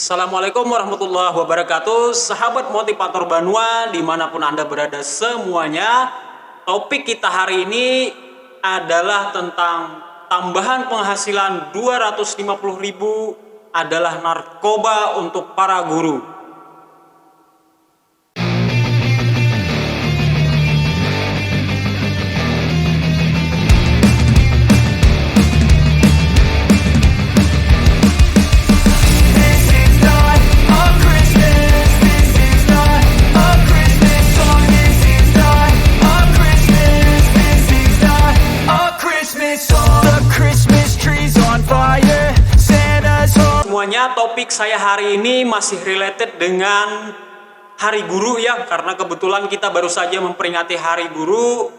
Assalamualaikum warahmatullahi wabarakatuh. Sahabat motivator Banua dimanapun Anda berada semuanya. Topik kita hari ini adalah tentang tambahan penghasilan 250.000 adalah narkoba untuk para guru. Semuanya, topik saya hari ini masih related dengan Hari Guru ya, karena kebetulan kita baru saja memperingati Hari Guru.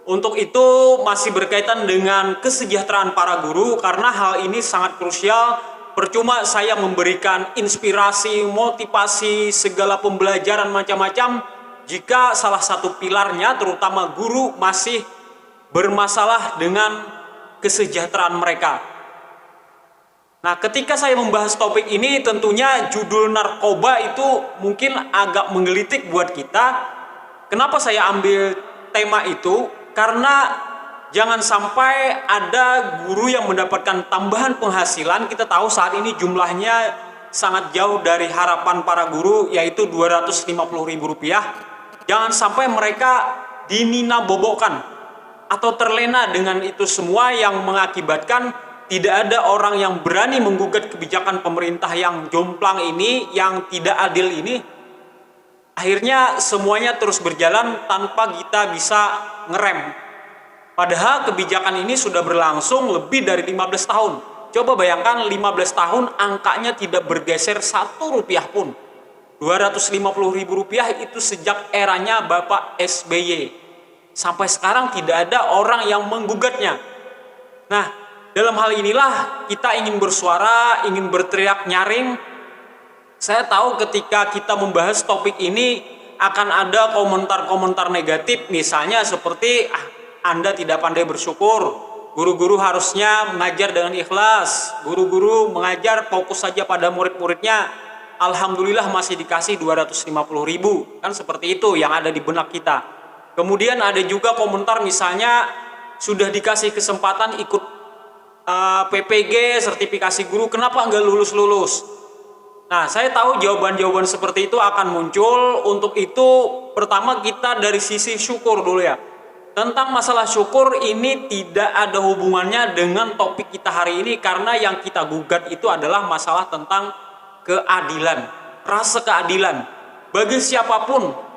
Untuk itu masih berkaitan dengan kesejahteraan para guru, karena hal ini sangat krusial. Percuma saya memberikan inspirasi, motivasi, segala pembelajaran macam-macam jika salah satu pilarnya, terutama guru, masih bermasalah dengan kesejahteraan mereka. Nah, ketika saya membahas topik ini, tentunya judul narkoba itu mungkin agak menggelitik buat kita. Kenapa saya ambil tema itu? Karena jangan sampai ada guru yang mendapatkan tambahan penghasilan. Kita tahu saat ini jumlahnya sangat jauh dari harapan para guru, yaitu Rp250.000. Jangan sampai mereka dinina bobokan atau terlena dengan itu semua, yang mengakibatkan tidak ada orang yang berani menggugat kebijakan pemerintah yang jomplang ini, yang tidak adil ini. Akhirnya semuanya terus berjalan tanpa kita bisa ngerem. Padahal kebijakan ini sudah berlangsung lebih dari 15 tahun. Coba bayangkan 15 tahun angkanya tidak bergeser Rp1 pun. Rp250.000 itu sejak eranya Bapak SBY. Sampai sekarang tidak ada orang yang menggugatnya. Nah, dalam hal inilah kita ingin bersuara, ingin berteriak nyaring. Saya tahu ketika kita membahas topik ini akan ada komentar-komentar negatif, misalnya seperti Anda tidak pandai bersyukur, guru-guru harusnya mengajar dengan ikhlas, guru-guru mengajar fokus saja pada murid-muridnya, alhamdulillah masih dikasih 250.000, kan seperti itu yang ada di benak kita. Kemudian ada juga komentar misalnya sudah dikasih kesempatan ikut PPG, sertifikasi guru, kenapa nggak lulus-lulus? Nah, saya tahu jawaban-jawaban seperti itu akan muncul. Untuk itu, pertama kita dari sisi syukur dulu ya. Tentang masalah syukur ini tidak ada hubungannya dengan topik kita hari ini, karena yang kita gugat itu adalah masalah tentang keadilan, rasa keadilan. Bagi siapapun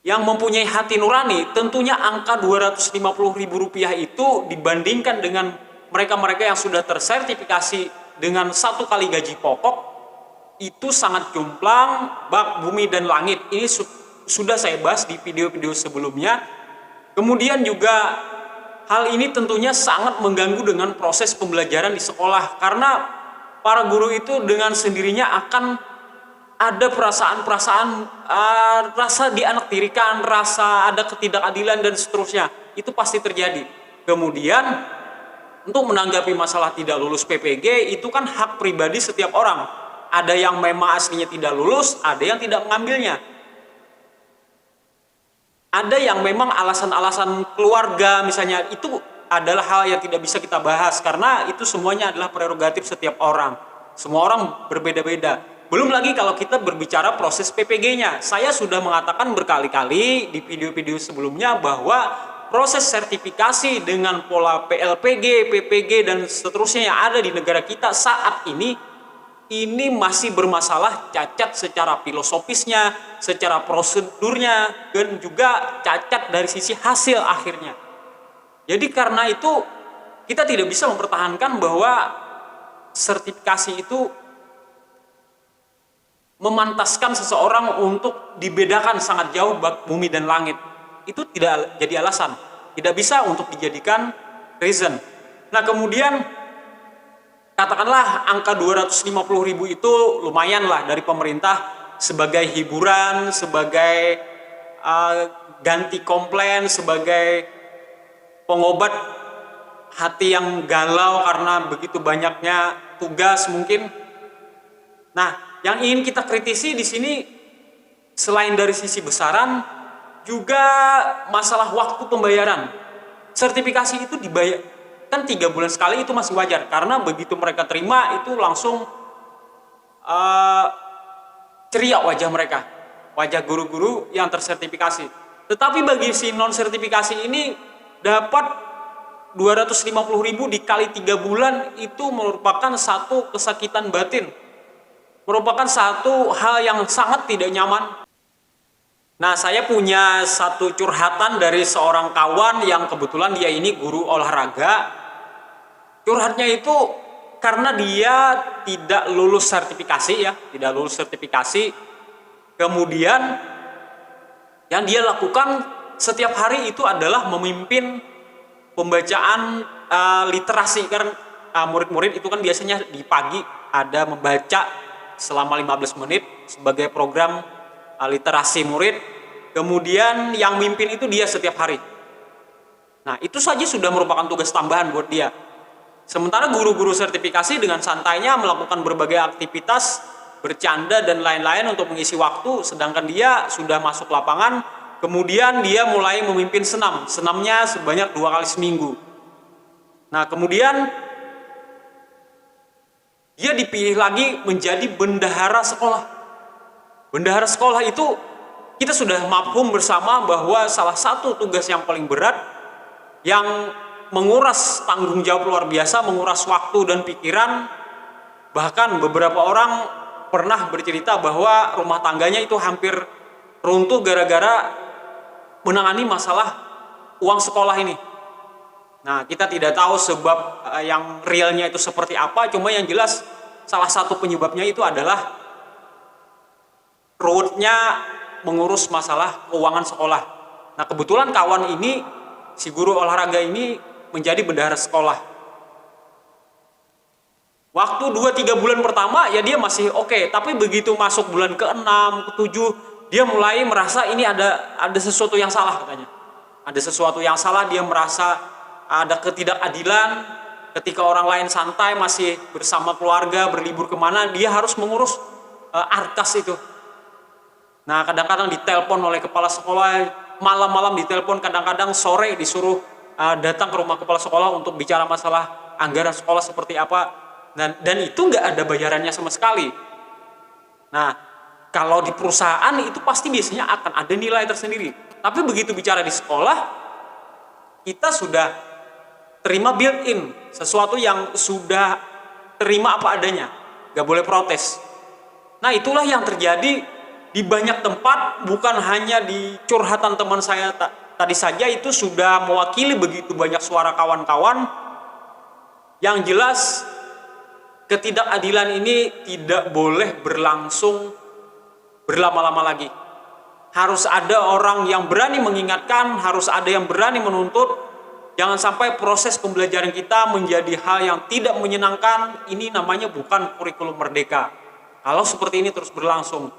yang mempunyai hati nurani, tentunya angka Rp250.000 itu dibandingkan dengan mereka-mereka yang sudah tersertifikasi dengan 1 kali gaji pokok, itu sangat jomplang, bak bumi dan langit. Ini sudah saya bahas di video-video sebelumnya. Kemudian juga hal ini tentunya sangat mengganggu dengan proses pembelajaran di sekolah, karena para guru itu dengan sendirinya akan ada perasaan-perasaan, rasa dianaktirikan, rasa ada ketidakadilan dan seterusnya. Itu pasti terjadi. Kemudian untuk menanggapi masalah tidak lulus PPG, itu kan hak pribadi setiap orang. Ada yang memang aslinya tidak lulus, ada yang tidak mengambilnya. Ada yang memang alasan-alasan keluarga misalnya, itu adalah hal yang tidak bisa kita bahas, karena itu semuanya adalah prerogatif setiap orang. Semua orang berbeda-beda. Belum lagi kalau kita berbicara proses PPG-nya. Saya sudah mengatakan berkali-kali di video-video sebelumnya bahwa proses sertifikasi dengan pola PLPG, PPG, dan seterusnya yang ada di negara kita saat ini masih bermasalah, cacat secara filosofisnya, secara prosedurnya, dan juga cacat dari sisi hasil akhirnya. Jadi karena itu kita tidak bisa mempertahankan bahwa sertifikasi itu memantaskan seseorang untuk dibedakan sangat jauh bak bumi dan langit. Itu tidak jadi alasan, tidak bisa untuk dijadikan reason. Nah, kemudian katakanlah angka 250.000 itu lumayan lah dari pemerintah sebagai hiburan, sebagai ganti komplain, sebagai pengobat hati yang galau karena begitu banyaknya tugas mungkin. Nah, yang ingin kita kritisi di sini selain dari sisi besaran, juga masalah waktu pembayaran. Sertifikasi itu dibayar kan 3 bulan sekali, itu masih wajar karena begitu mereka terima itu langsung ceria wajah mereka, wajah guru-guru yang tersertifikasi. Tetapi bagi si non sertifikasi ini dapat 250.000 dikali 3 bulan itu merupakan satu kesakitan batin, merupakan satu hal yang sangat tidak nyaman. Nah, saya punya satu curhatan dari seorang kawan yang kebetulan dia ini guru olahraga. Curhatnya itu karena dia tidak lulus sertifikasi ya, tidak lulus sertifikasi. Kemudian yang dia lakukan setiap hari itu adalah memimpin pembacaan literasi. Karena murid-murid itu kan biasanya di pagi ada membaca selama 15 menit sebagai program literasi murid. Kemudian yang mimpin itu dia setiap hari. Nah, itu saja sudah merupakan tugas tambahan buat dia. Sementara guru-guru sertifikasi dengan santainya melakukan berbagai aktivitas, bercanda dan lain-lain untuk mengisi waktu, sedangkan dia sudah masuk lapangan. Kemudian dia mulai memimpin senam, senamnya sebanyak 2 kali seminggu. Nah, kemudian dia dipilih lagi menjadi bendahara sekolah. Bendahara sekolah itu kita sudah mafhum bersama bahwa salah satu tugas yang paling berat, yang menguras tanggung jawab luar biasa, menguras waktu dan pikiran. Bahkan beberapa orang pernah bercerita bahwa rumah tangganya itu hampir runtuh gara-gara menangani masalah uang sekolah ini. Nah, kita tidak tahu sebab yang realnya itu seperti apa, cuma yang jelas salah satu penyebabnya itu adalah ruwetnya mengurus masalah keuangan sekolah. Nah, kebetulan kawan ini, si guru olahraga ini menjadi bendahara sekolah. Waktu 2-3 bulan pertama ya dia masih oke, tapi begitu masuk bulan ke-6, ke-7, dia mulai merasa ini ada sesuatu yang salah katanya. Ada sesuatu yang salah, dia merasa ada ketidakadilan ketika orang lain santai masih bersama keluarga, berlibur kemana, dia harus mengurus arkas itu. Nah, kadang-kadang ditelepon oleh kepala sekolah, malam-malam ditelepon, kadang-kadang sore disuruh datang ke rumah kepala sekolah untuk bicara masalah anggaran sekolah seperti apa. Dan itu nggak ada bayarannya sama sekali. Nah, kalau di perusahaan itu pasti biasanya akan ada nilai tersendiri. Tapi begitu bicara di sekolah, kita sudah terima built-in, sesuatu yang sudah terima apa adanya, nggak boleh protes. Nah, itulah yang terjadi di banyak tempat, bukan hanya di curhatan teman saya tadi saja, itu sudah mewakili begitu banyak suara kawan-kawan. Yang jelas ketidakadilan ini tidak boleh berlangsung berlama-lama lagi. Harus ada orang yang berani mengingatkan, harus ada yang berani menuntut. Jangan sampai proses pembelajaran kita menjadi hal yang tidak menyenangkan. Ini namanya bukan kurikulum merdeka kalau seperti ini terus berlangsung.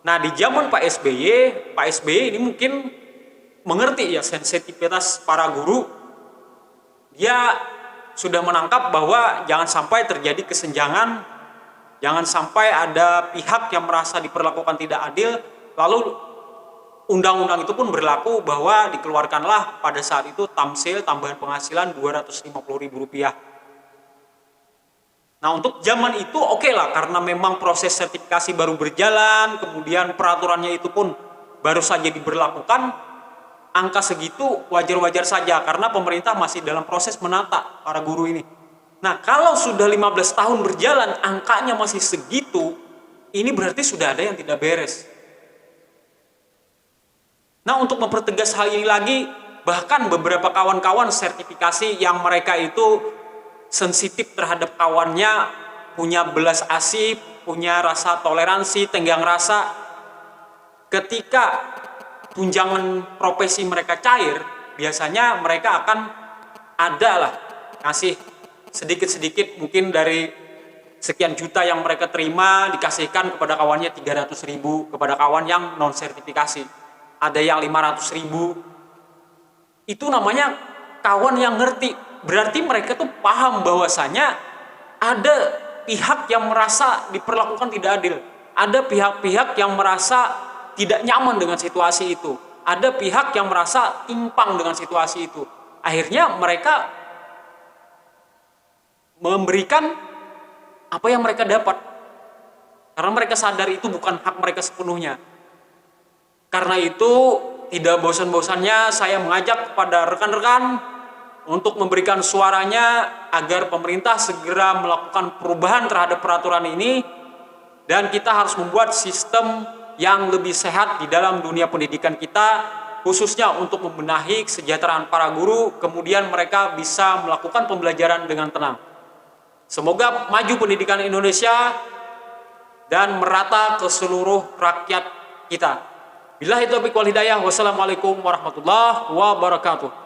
Nah, di zaman Pak SBY ini mungkin mengerti ya sensitivitas para guru. Dia sudah menangkap bahwa jangan sampai terjadi kesenjangan, jangan sampai ada pihak yang merasa diperlakukan tidak adil, lalu undang-undang itu pun berlaku bahwa dikeluarkanlah pada saat itu tamsil, tambahan penghasilan Rp250.000. Nah, untuk zaman itu oke lah, karena memang proses sertifikasi baru berjalan, kemudian peraturannya itu pun baru saja diberlakukan, angka segitu wajar-wajar saja karena pemerintah masih dalam proses menata para guru ini. Nah, kalau sudah 15 tahun berjalan angkanya masih segitu, ini berarti sudah ada yang tidak beres. Nah, untuk mempertegas hal ini lagi, bahkan beberapa kawan-kawan sertifikasi yang mereka itu sensitif terhadap kawannya, punya belas asih, punya rasa toleransi, tenggang rasa, ketika tunjangan profesi mereka cair, biasanya mereka akan ada lah kasih sedikit-sedikit, mungkin dari sekian juta yang mereka terima dikasihkan kepada kawannya 300.000, kepada kawan yang non sertifikasi ada yang 500.000. Itu namanya kawan yang ngerti. Berarti mereka tuh paham bahwasanya ada pihak yang merasa diperlakukan tidak adil. Ada pihak-pihak yang merasa tidak nyaman dengan situasi itu. Ada pihak yang merasa timpang dengan situasi itu. Akhirnya mereka memberikan apa yang mereka dapat. Karena mereka sadar itu bukan hak mereka sepenuhnya. Karena itu tidak bosan-bosannya saya mengajak kepada rekan-rekan untuk memberikan suaranya agar pemerintah segera melakukan perubahan terhadap peraturan ini, dan kita harus membuat sistem yang lebih sehat di dalam dunia pendidikan kita, khususnya untuk membenahi kesejahteraan para guru, kemudian mereka bisa melakukan pembelajaran dengan tenang. Semoga maju pendidikan Indonesia dan merata ke seluruh rakyat kita. Billahi taufiq wal hidayah. Wassalamualaikum warahmatullahi wabarakatuh.